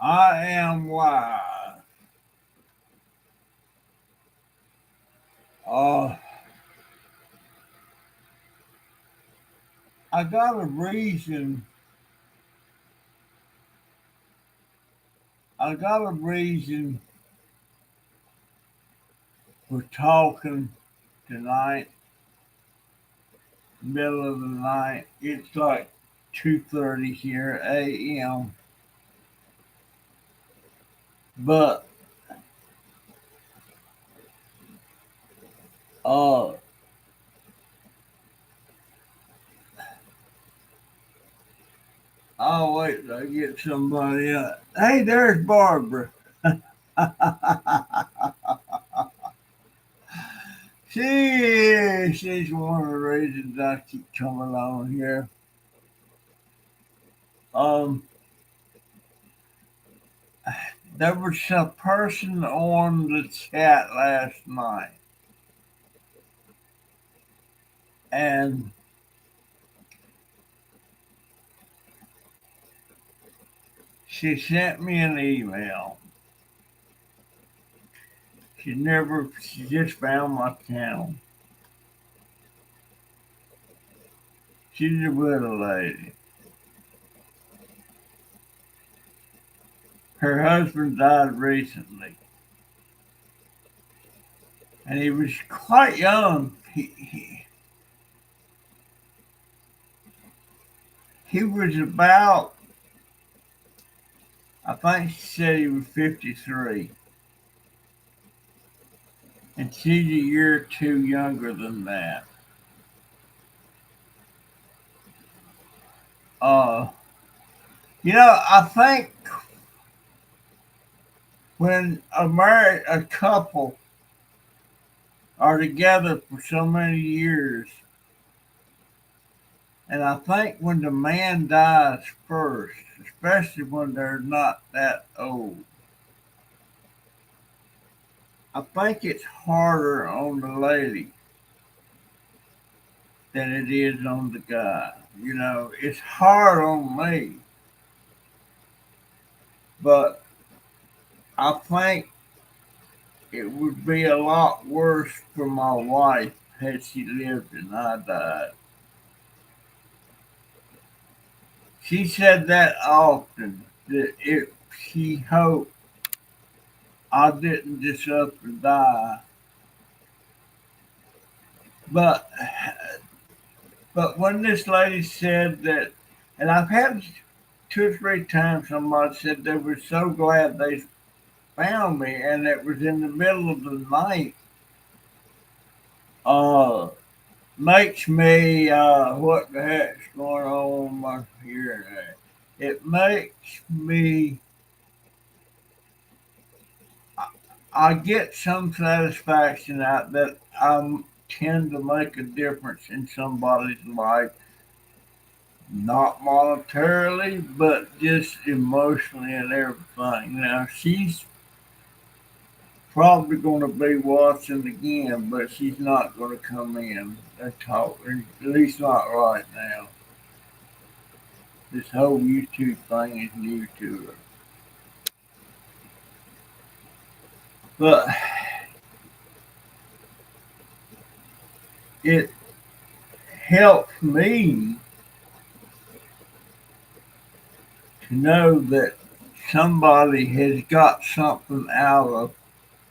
I am live. Uh, I got a reason. I got a reason for talking tonight, middle of the night. It's like 2:30 here a.m. But uh, I'll wait till I get somebody. Hey, there's Barbara. She's one of the reasons I keep coming on here. Um, there was a person on the chat last night, and she sent me an email. She just found my channel. She's a widow lady. Her husband died recently, and he was quite young. He was about, I think she said he was 53, and she's a year or two younger than that. Uh, I think when a couple are together for so many years, and I think when the man dies first, especially when they're not that old, I think it's harder on the lady than it is on the guy. It's hard on me, but I think it would be a lot worse for my wife had she lived and I died. She said that often, that if she hoped I didn't just up and die. But when this lady said that, and I've had two or three times somebody said they were so glad they found me, and it was in the middle of the night. Uh, Makes me what the heck's going on with my hearing aid? It makes me. I get some satisfaction out that I tend to make a difference in somebody's life, not monetarily, but just emotionally and everything. Now, she's probably going to be watching again, but she's not going to come in and talk, at least not right now. This whole YouTube thing is new to her. But it helps me to know that somebody has got something out of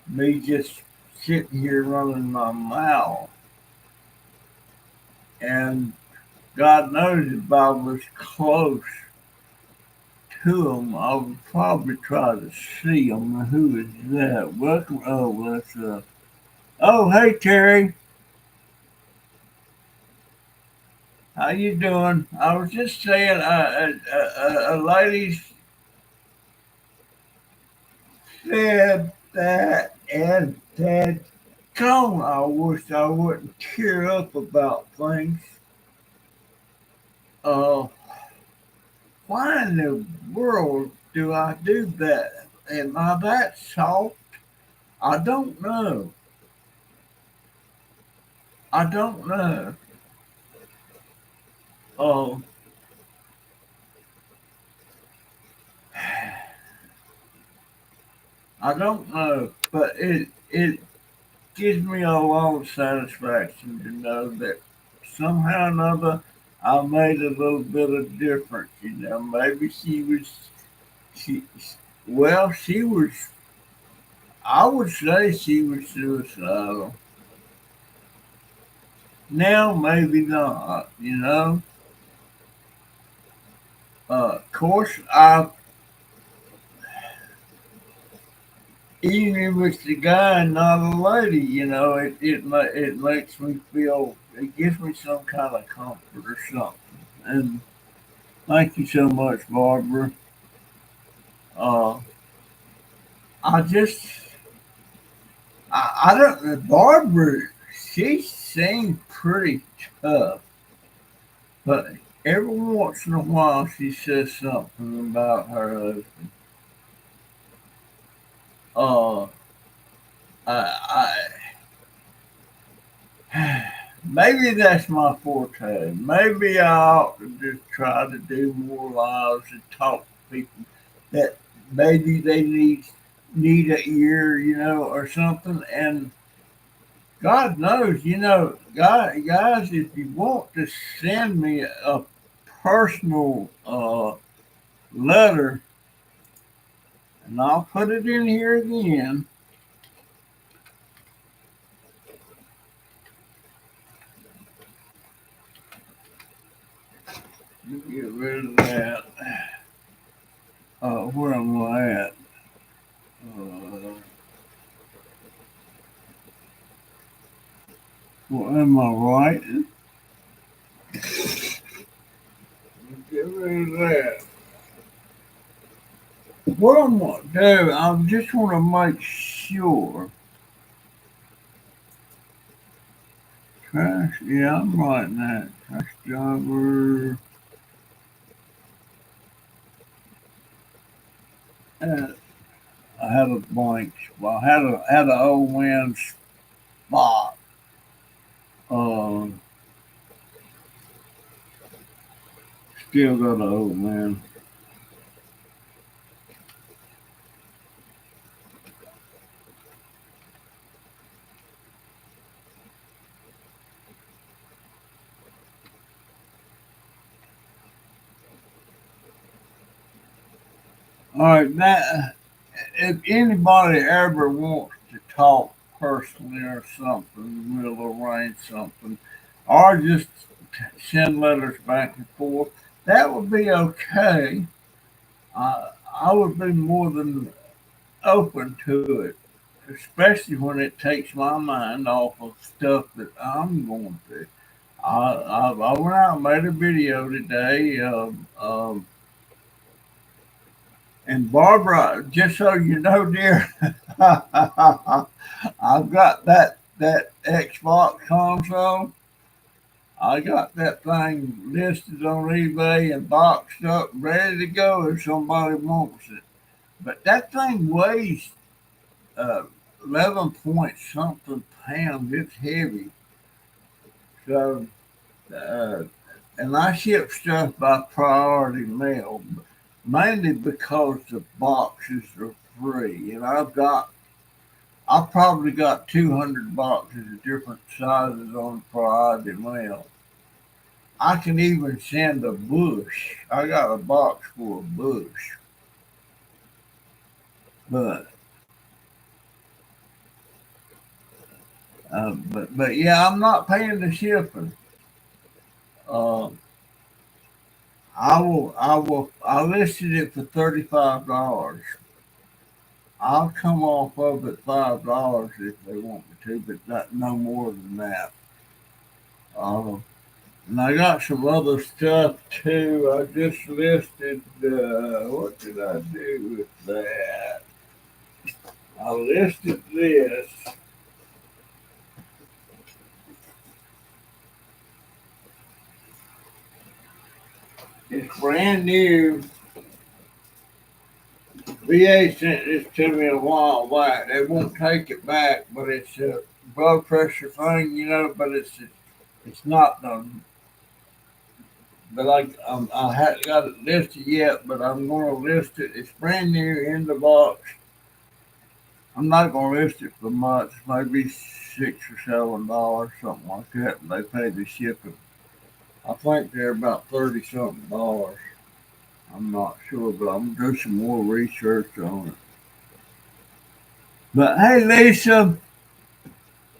me just sitting here running my mouth. And God knows if I was close to them, I would probably try to see them. Who is that? Welcome. Oh, that's Oh, hey Terry, how you doing? I was just saying, a lady said that, and that gone. I wish I wouldn't tear up about things. Uh, why in the world do I do that? Am I that soft? I don't know. I don't know. Oh, I don't know, but it gives me a lot of satisfaction to know that somehow or another I made a little bit of difference. You know, maybe she well she was. I would say she was suicidal. Now maybe not. You know, of course I even if it's a guy and not a lady, you know, it makes me feel, it gives me some kind of comfort or something. And thank you so much, Barbara. Uh, I just, I don't, Barbara, she seemed pretty tough, but every once in a while she says something about her husband. Uh, I, maybe that's my forte. Maybe I ought to just try to do more lives and talk to people that maybe they need a ear, you know, or something. And God knows, you know, God, guys, if you want to send me a personal letter, and I'll put it in here again. Let me get rid of that. Where am I at? Uh, well, am I right? Get rid of that. What I'm gonna do, I just want to make sure. Trash, yeah, I'm writing that. Trash driver. Uh, I had a blank spot. I had an old man spot. Uh, Still got an old man. All right, that if anybody ever wants to talk personally or something, we'll arrange something, or just send letters back and forth. That would be okay. I would be more than open to it, especially when it takes my mind off of stuff that I'm going through. I went out and made a video today, and Barbara, just so you know, dear, I've got that Xbox console. I got that thing listed on eBay and boxed up, ready to go if somebody wants it. But that thing weighs uh, 11 point something pounds. It's heavy. So, uh, and I ship stuff by priority mail, mainly because the boxes are free. And I've probably got 200 boxes of different sizes on priority mail. I can even send a bush. I got a box for a bush. But, but yeah, I'm not paying the shipping. Uh, I listed it for $35. I'll come off of it $5 if they want me to, but not no more than that. Uh, and I got some other stuff too. I just listed. What did I do with that? I listed this. It's brand new. VA sent this to me a while back. They won't take it back, but it's a blood pressure thing, you know. But it's not done. But I haven't got it listed yet, but I'm going to list it. It's brand new in the box. I'm not gonna list it for much, maybe $6 or $7, something like that. And they pay the shipping. I think they're about 30 something dollars. I'm not sure, but I'm gonna do some more research on it. But hey, Lisa,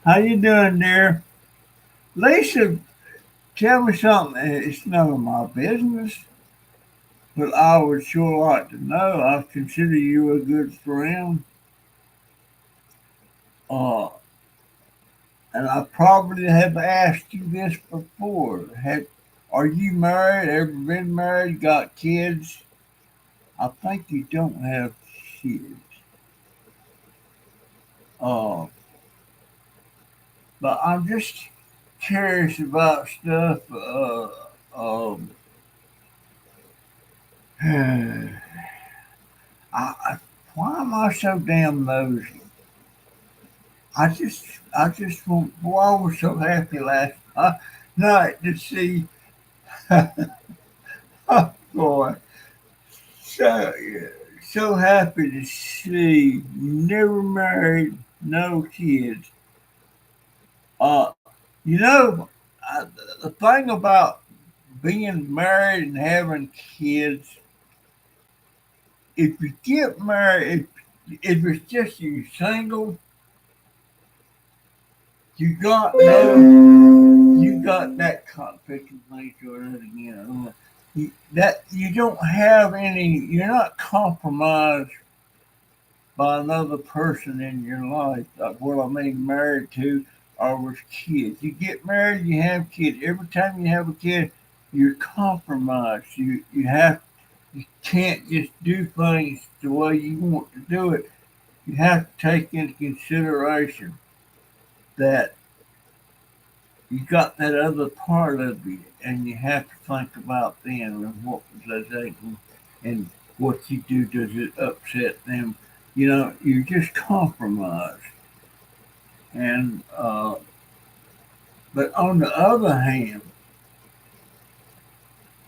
how you doing, dear? Lisa, tell me something. It's none of my business, but I would sure like to know. I consider you a good friend, uh, and I probably have asked you this before. Are you married? Ever been married? Got kids? I think you don't have kids. Uh, but I'm just curious about stuff. Um, I, why am I so damn nosy? I just want. Boy, I was so happy last night to see. Oh boy, so so happy to see. Never married, no kids. Uh, you know, the thing about being married and having kids, if you get married, if it's just you single, you got no, you got that conflict of nature again. That you don't have any, you're not compromised by another person in your life. Well, I mean, married to or with kids. You get married, you have kids. Every time you have a kid, you're compromised. You can't just do things the way you want to do it. You have to take into consideration that you got that other part of you, and you have to think about them and what does they and what you do does it upset them. You're just compromised. And but on the other hand,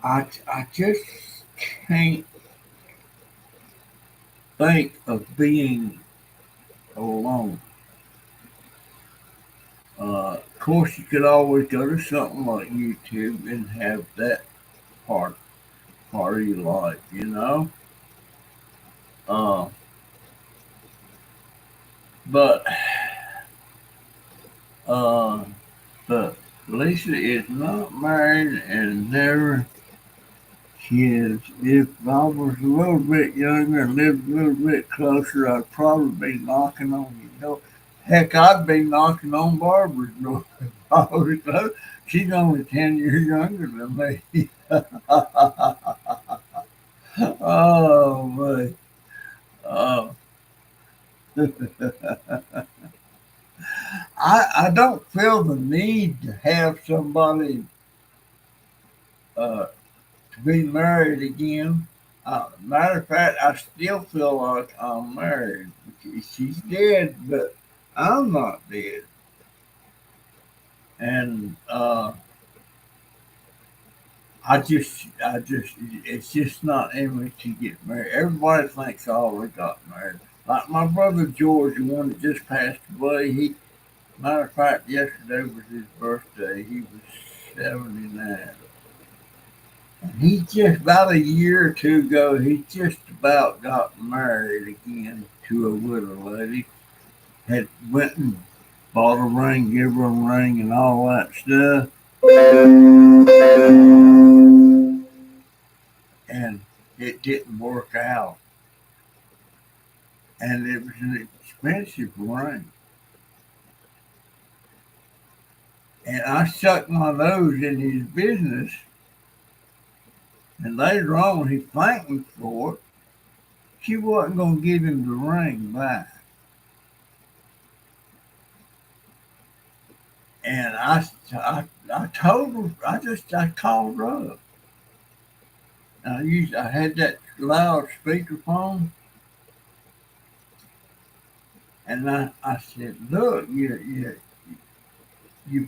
I just can't think of being alone. Of course, you could always go to something like YouTube and have that part part of your life. Uh, but uh, but Lisa is not married and never kids. If I was a little bit younger and lived a little bit closer, I'd probably be knocking on your door. Heck, I'd be knocking on Barbara's door. If I was close. She's only 10 years younger than me. Oh, boy. Oh. I don't feel the need to have somebody uh, to be married again. Matter of fact, I still feel like I'm married. She's dead, but I'm not dead. And it's just not in me to get married. Everybody thinks I already got married. Like my brother George, the one that just passed away. Matter of fact, yesterday was his birthday. He was 79. And he just about a year or two ago, he just about got married again to a widow lady. Had went and bought a ring, give her a ring, and all that stuff. And it didn't work out. And it was an expensive ring. And I stuck my nose in his business. And later on, when he thanked me for it, she wasn't going to give him the ring back. And I told her, I called her up. I had that loud speakerphone, and I said, "Look, you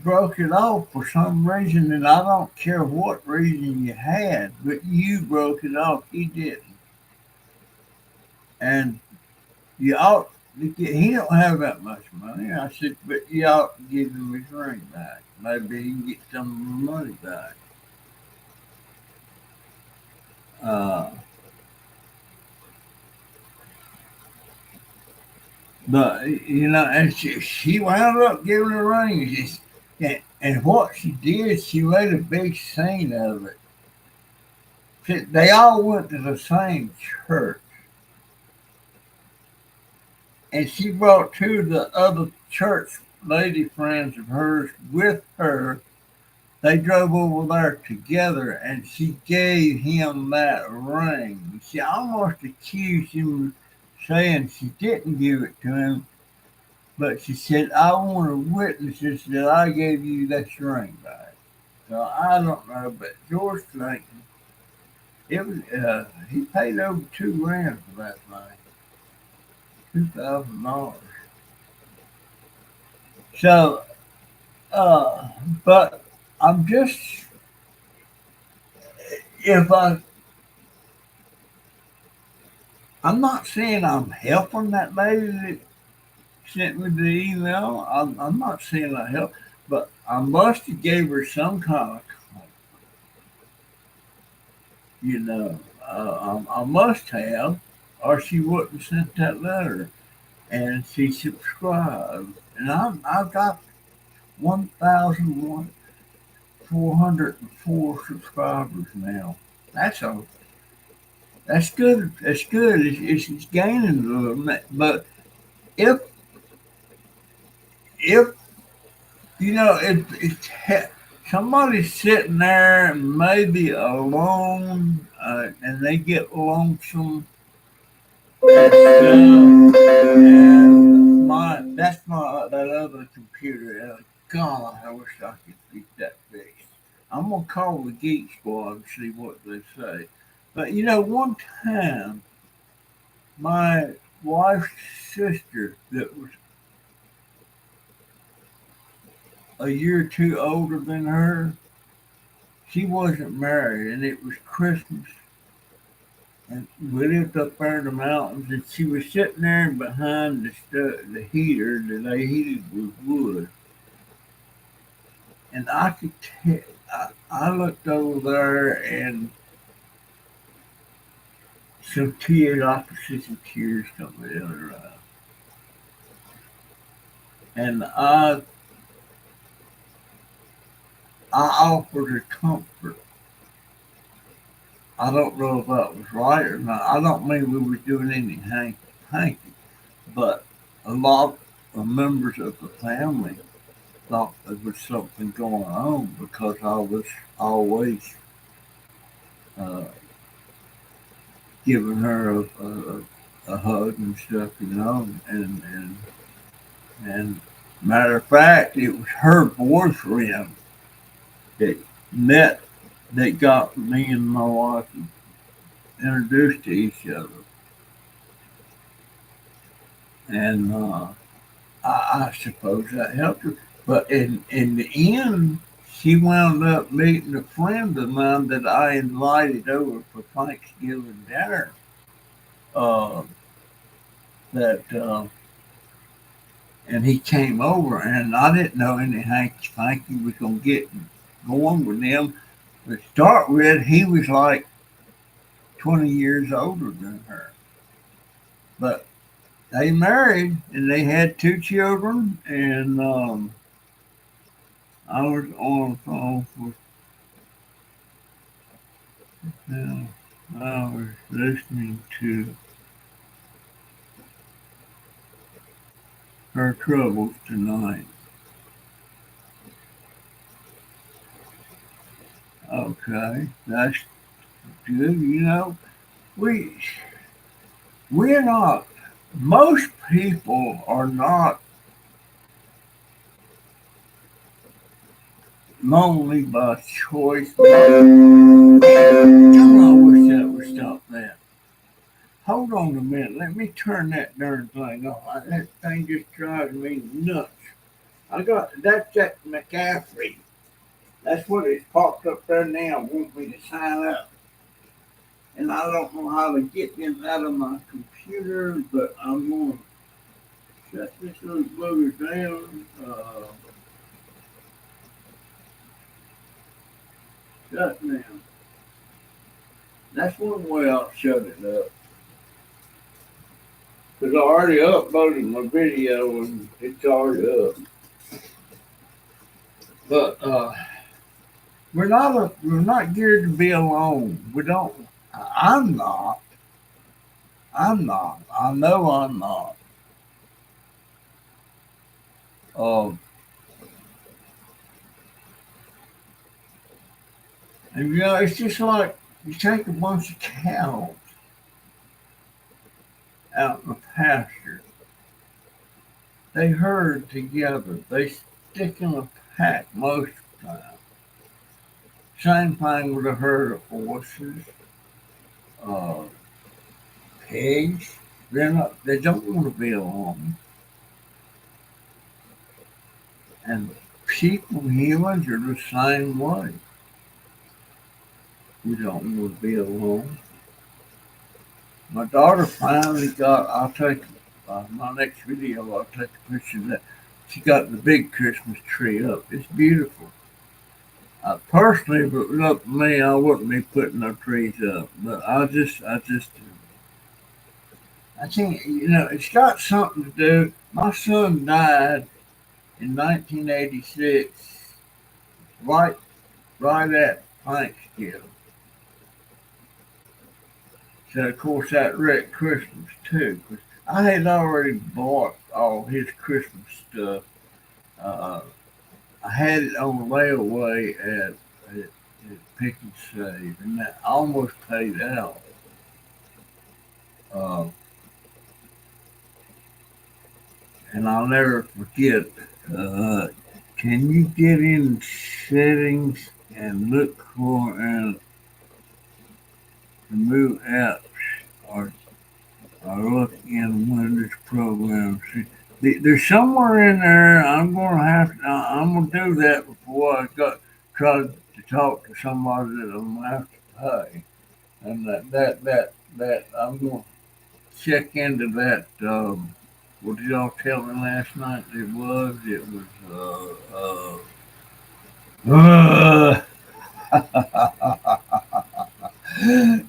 broke it off for some reason, and I don't care what reason you had, but you broke it off. He didn't, and you ought. He don't have that much money. I said, but you ought to give him his ring back. Maybe he can get some of the money back. Uh, but and she wound up giving the ring. And what she did, she made a big scene of it. They all went to the same church, and she brought two of the other church lady friends of hers with her. They drove over there together, and she gave him that ring. She almost accused him of saying she didn't give it to him, but she said, "I want witnesses that I gave you that ring back." So I don't know, but George Clinton, he paid over $2,000 for that thing, $2,000. So, uh, but I'm just if I'm not saying I'm helping that lady that sent me the email. I'm not saying I help, but I must have gave her some kind of, you know, I must have, or she wouldn't sent that letter. And she subscribed, and I've got 1,404 subscribers now. That's a that's good. That's good. It's gaining a little bit, but if if if somebody's sitting there maybe alone, and they get lonesome and that's my that other computer. God, I wish I could get that fixed. I'm gonna call the Geek Squad and see what they say. But one time my wife's sister that was a year or two older than her, she wasn't married, and it was Christmas, and we lived up there in the mountains, and she was sitting there behind the heater that they heated with wood, and I could tell. I looked over there, and some tears. I could see some tears coming out of her eye, and I offered her comfort. I don't know if that was right or not. I don't mean we were doing any hanky, but a lot of members of the family thought there was something going on because I was always uh, giving her a hug and stuff, and matter of fact, it was her boyfriend that met that got me and my wife introduced to each other, and I suppose that helped her. But in the end, she wound up meeting a friend of mine that I invited over for Thanksgiving dinner. Uh, that and he came over, and I didn't know any hanky panky was gonna get going with them. To start with, he was like 20 years older than her, but they married and they had two children, and I was on the phone for them. I was listening to her troubles tonight. Okay, that's good. We we're not. Most people are not lonely by choice. Come on, wish that would stop that. Hold on a minute. Let me turn that darn thing off. That thing just drives me nuts. That's Jack McCaffrey. That's what it's popped up there now. Want me to sign up, and I don't know how to get them out of my computer, but I'm going. Shut this little booger down. Shut down. That's one way I'll shut it up. Because I already uploaded my video and it's already up. But we're not geared to be alone. We don't. I'm not. I'm not. I know I'm not. Um, and it's just like you take a bunch of cows out in the pasture. They herd together. They stick in a pack most of the time. Same thing with a herd of horses, uh, pigs. They're not. They don't want to be alone. And people, humans, are the same way. We don't want to be alone. My daughter finally got. I'll take my next video. I'll take a picture of that. She got the big Christmas tree up. It's beautiful. Personally, if it was up to me, I wouldn't be putting no trees up. But I think it's got something to do. My son died in 1986, right, right at Thanksgiving. So of course that wrecked Christmas too. 'Cause I had already bought all his Christmas stuff. Uh, I had it on layaway at Pick and Save, and that almost paid out. Uh, and I'll never forget. Uh, can you get in settings and look for and remove apps or look in Windows programs? See, there's somewhere in there. I'm gonna do that before I got try to talk to somebody that I'm gonna have to pay, and that I'm gonna check into that. What did y'all tell me last night? Uh,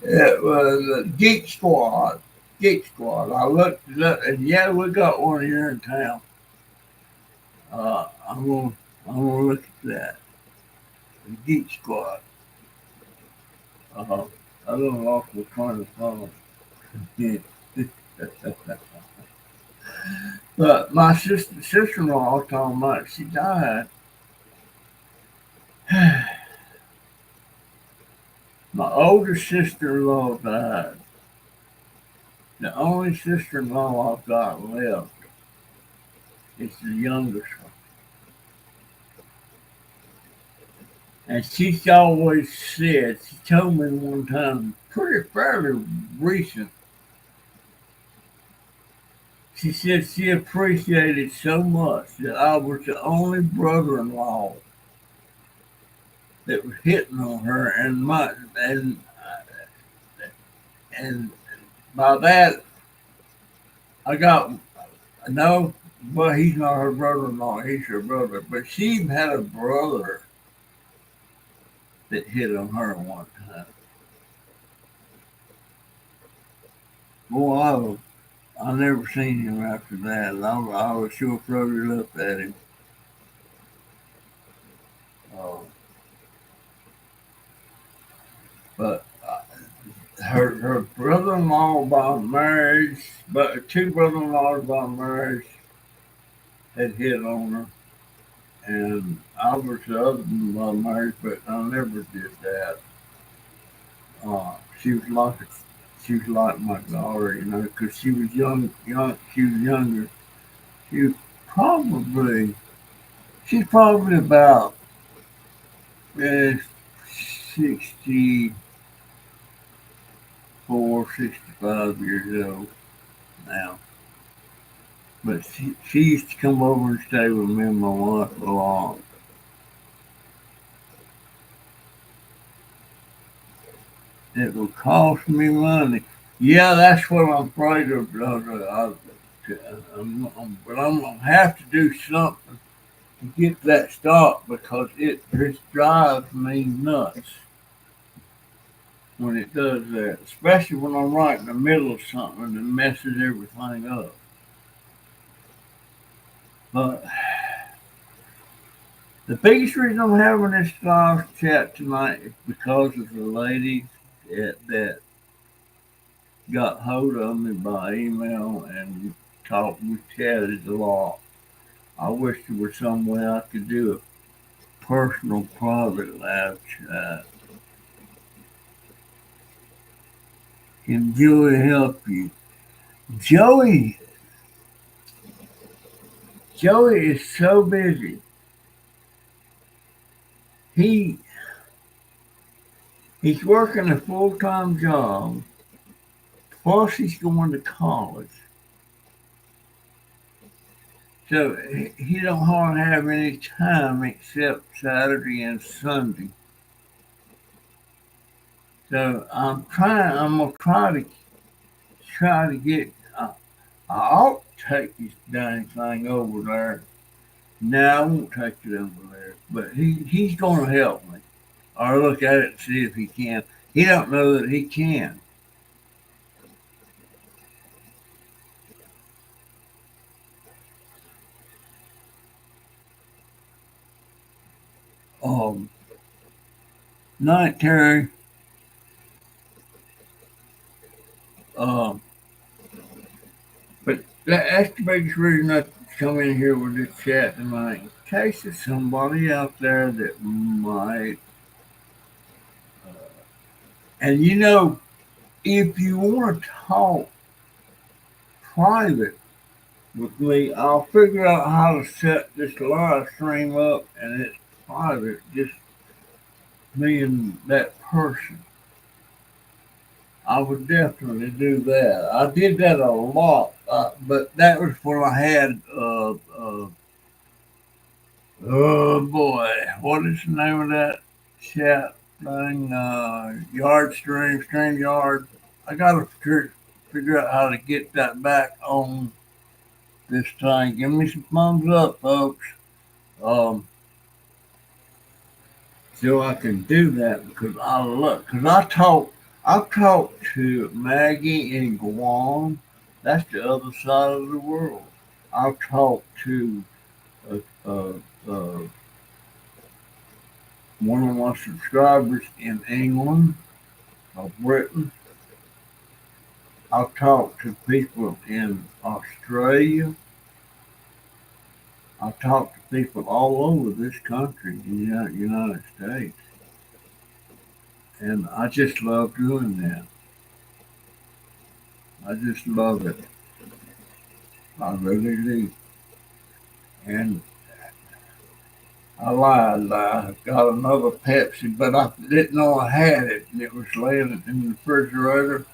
it was Geek Squad. Geek Squad. I looked it up, and yeah, we got one here in town. I'm gonna look at that. The Geek Squad. Uh, I don't know if we're trying to follow. But my sister-in-law told me she died. My older sister-in-law died. The only sister-in-law I've got left is the youngest one. And she's always said, she told me one time, pretty fairly recent, she said she appreciated so much that I was the only brother-in-law that was hitting on her, and by that I got no, but he's not her brother-in-law, he's her brother. But she had a brother that hit on her one time. Boy, I never seen him after that. I was sure floated up at him. Uh, but her brother-in-law by marriage, but two brother-in-laws by marriage had hit on her, and I was the other one by marriage, but I never did that. Uh, she was like she was like my daughter, because she was young. She was younger. She was probably she's probably about uh, 64, 65 years old now. But she used to come over and stay with me and my wife a lot. It would cost me money. Yeah, that's what I'm afraid of, brother. But I'm gonna have to do something to get that stopped because it just drives me nuts when it does that, especially when I'm right in the middle of something and it messes everything up. But the biggest reason I'm having this live chat tonight is because of the lady that got hold of me by email and we chatted a lot. I wish there was some way I could do a personal private live chat. Can Joey help you? Joey, Joey is so busy. He he's working a full-time job, plus he's going to college. So he don't hardly have any time except Saturday and Sunday. So I'm gonna try to get. I ought to take this dang thing over there. No, I won't take it over there. But he's gonna help me, or look at it and see if he can. He don't know that he can. Um, Night Terry. Um, but that's the biggest reason I come in here with this chat tonight. In case there's somebody out there that might, and if you want to talk private with me, I'll figure out how to set this live stream up and it's private, just me and that person. I would definitely do that. I did that a lot, but that was when I had oh boy, what is the name of that chat thing? Yard stream yard. I gotta figure out how to get that back on this thing. Give me some thumbs up, folks. Um, so I can do that because I talked to Maggie in Guam. That's the other side of the world. I've talked to uh, uh, uh, one of my subscribers in England or Britain. I've talked to people in Australia. I've talked to people all over this country, in the United States. And I just love doing that. I just love it. I really do. And I lied. I got another Pepsi, but I didn't know I had it. And it was laying in the refrigerator.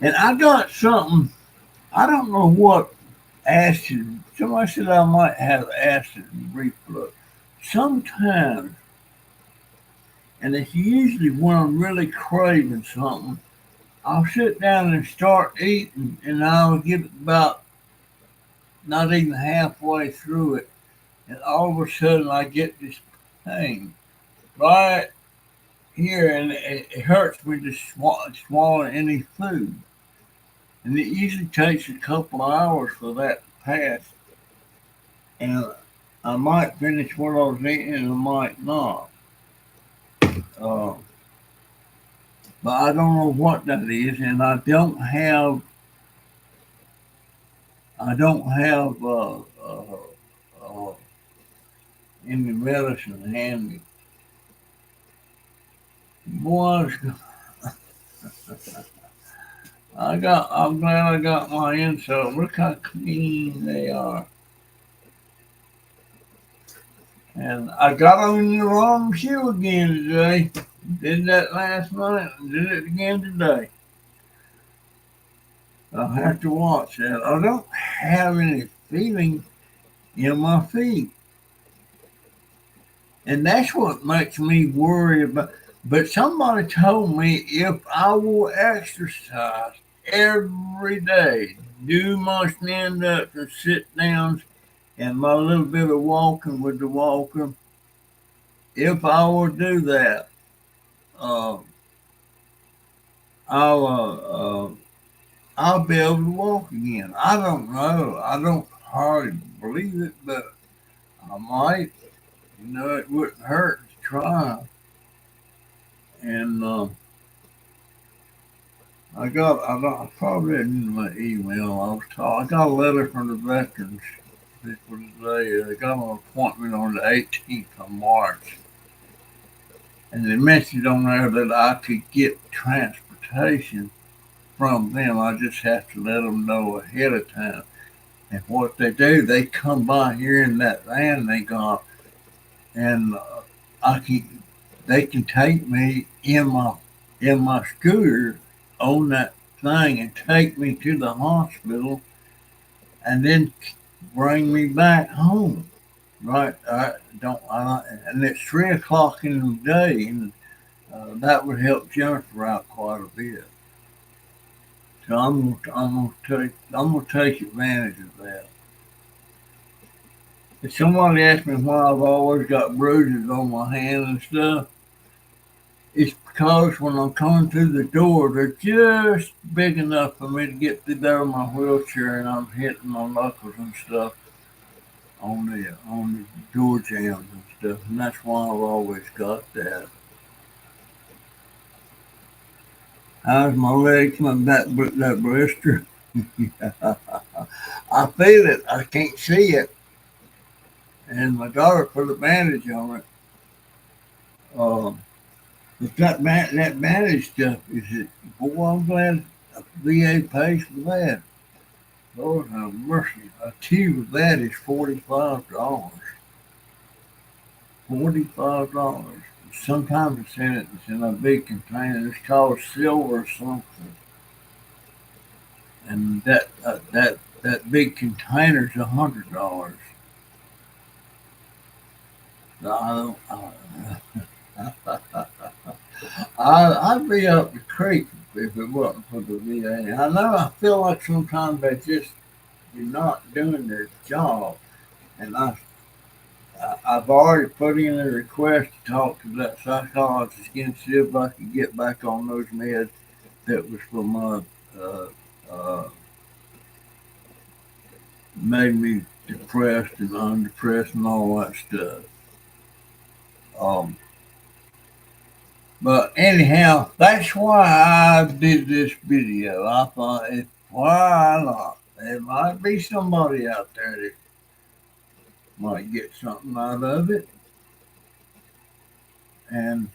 And I got something. I don't know what acid. Somebody said I might have acid reflux. Sometimes, and it's usually when I'm really craving something, I'll sit down and start eating, and I'll get about not even halfway through it, and all of a sudden I get this pain right here, and it hurts me to swallow any food. And it usually takes a couple of hours for that to pass. And I might finish what I was eating, and I might not. Uh, but I don't know what that is, and I don't have uh, any medicine handy. Boy, I'm glad I got my insult. Look how clean they are. And I got on the wrong shoe again today. Did that last night and did it again today. I'll have to watch that. I don't have any feeling in my feet. And that's what makes me worry about. But somebody told me if I will exercise every day, do my stand ups and sit downs and my little bit of walking with the walker, if I will do that, uh, I'll I'll be able to walk again. I don't know. I don't hardly believe it, but I might. It wouldn't hurt to try. And I probably didn't in my email. I got a letter from the veterans people today. They got an appointment on the 18th of March, and they mentioned on there that I could get transportation from them. I just have to let them know ahead of time. And what they do, they come by here in that van they got, and I can they can take me in my scooter on that thing and take me to the hospital and then bring me back home. Right? And it's 3 o'clock in the day, and that would help Jennifer out quite a bit. So I'm gonna take advantage of that. If somebody asks me why I've always got bruises on my hand and stuff, it's because when I'm coming through the door, they're just big enough for me to get through there in my wheelchair, and I'm hitting my knuckles and stuff on the door jambs and stuff, and that's why I've always got that. How's my leg from that blister? I feel it. I can't see it, and my daughter put a bandage on it. Um, but that bandage stuff is it. Boy, I'm glad VA pays for that. Lord have mercy. A tube of that is $45. $45. Sometimes it's in a big container. It's called silver something, and that big container's $100. I I'd be up the creek if it wasn't for the VA. I know I feel like sometimes they just you're not doing their job, and I've already put in a request to talk to that psychologist again, see if I can get back on those meds that was for my uh, uh, made me depressed and undepressed and all that stuff. Um, but anyhow, that's why I did this video. I thought, why not? There might be somebody out there that might get something out of it, and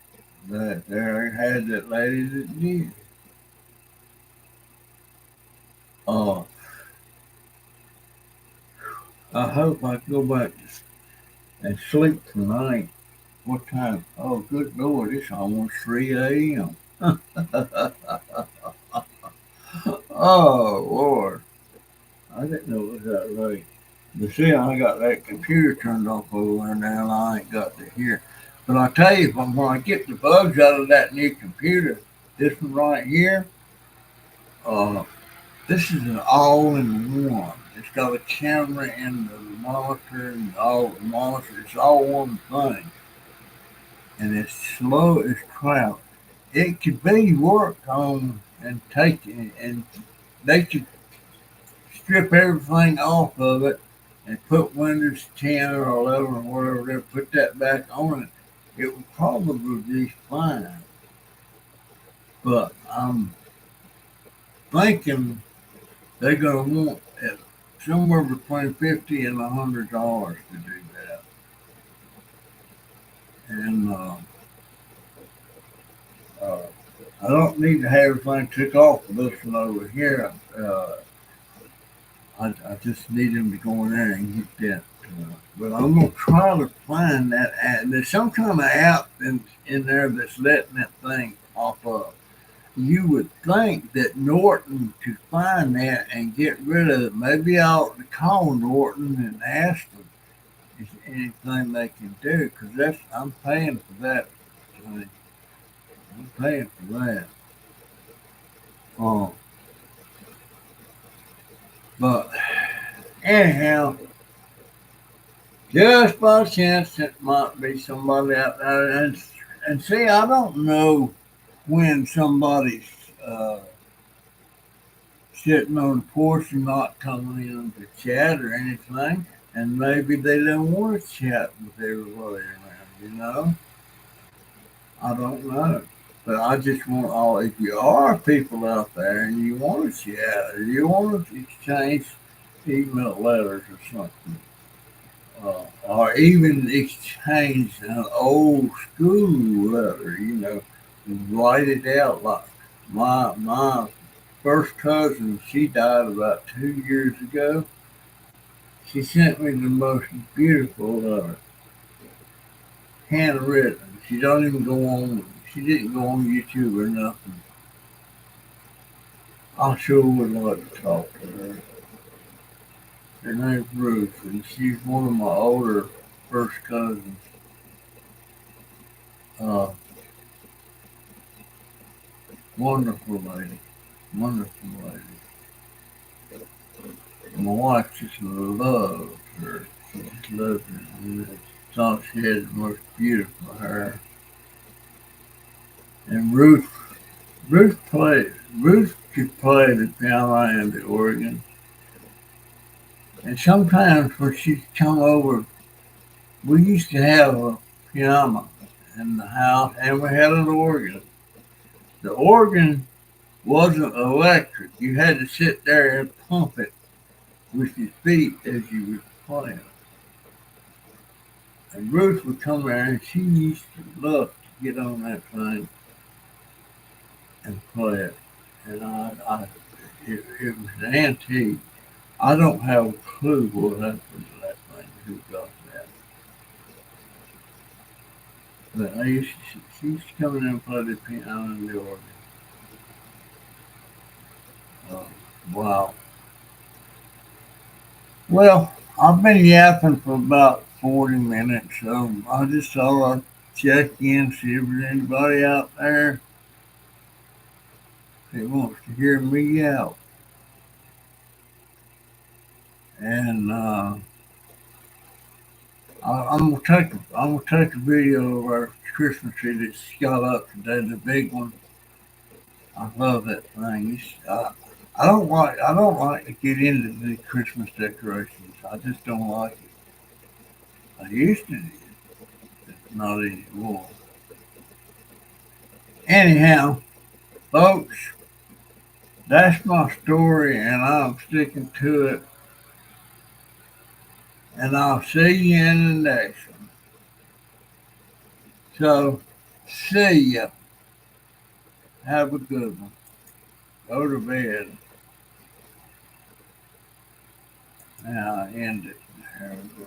that there had that lady that did. Uh, I hope I can go back and sleep tonight. What time? Oh, good Lord, it's almost 3 a.m. Oh, Lord. I didn't know it was that late. But see, I got that computer turned off over there now, and I ain't got to hear. But I tell you, when I get the bugs out of that new computer, this one right here, uh, this is an all-in-one. It's got a camera and the monitor and all the monitor. It's all one thing, and it's slow as crap. It could be worked on and taken, and they could strip everything off of it and put Windows 10 or 11 or whatever, they put that back on it. It would probably be fine, but I'm thinking they're going to want somewhere between $50 and $100 to do that. And uh, I don't need to have everything took off of this one over here. I just need them to go in there and get that. But I'm gonna try to find that app. There's some kind of app in there that's letting that thing pop up. You would think that Norton could find that and get rid of it. Maybe I ought to call Norton and ask them if anything they can do, because that's I'm paying for that thing. I'm paying for that. Oh, but anyhow, just by chance, it might be somebody out there. And see, I don't know when somebody's uh, sitting on the porch and not coming in to chat or anything, and maybe they don't want to chat with everybody around, you know? I don't know. But I just want all, if you are people out there and you want to chat or you want to exchange email letters or something, or even exchange an old school letter, write it out like my first cousin, she died about 2 years ago. She sent me the most beautiful letter, handwritten. She don't even go on. She didn't go on YouTube or nothing. I sure would like to talk to her. Her name's Ruth, and she's one of my older first cousins. Uh, Wonderful lady, wonderful lady. My wife just loved her. She just loved her. And I thought she had the most beautiful hair. And Ruth could play the piano and the organ. And sometimes when she'd come over, we used to have a piano in the house, and we had an organ. The organ wasn't electric. You had to sit there and pump it with your feet as you were playing. And Ruth would come there, and she used to love to get on that thing and play it. And it was an antique. I don't have a clue what happened to that thing, who got that. But she used to come in and play the piano and the organ. Uh, wow. Well, I've been yapping for about 40 minutes, so I just thought I'd check in, see if there's anybody out there that wants to hear me out. And I'm gonna take a video of our Christmas tree that's got up today, the big one. I love that thing. I don't like to get into the Christmas decorations. I just don't like it. I used to, not anymore. Anyhow, folks, that's my story, and I'm sticking to it. And I'll see you in the next one. So, see ya. Have a good one. Go to bed. Now I end it. There we go.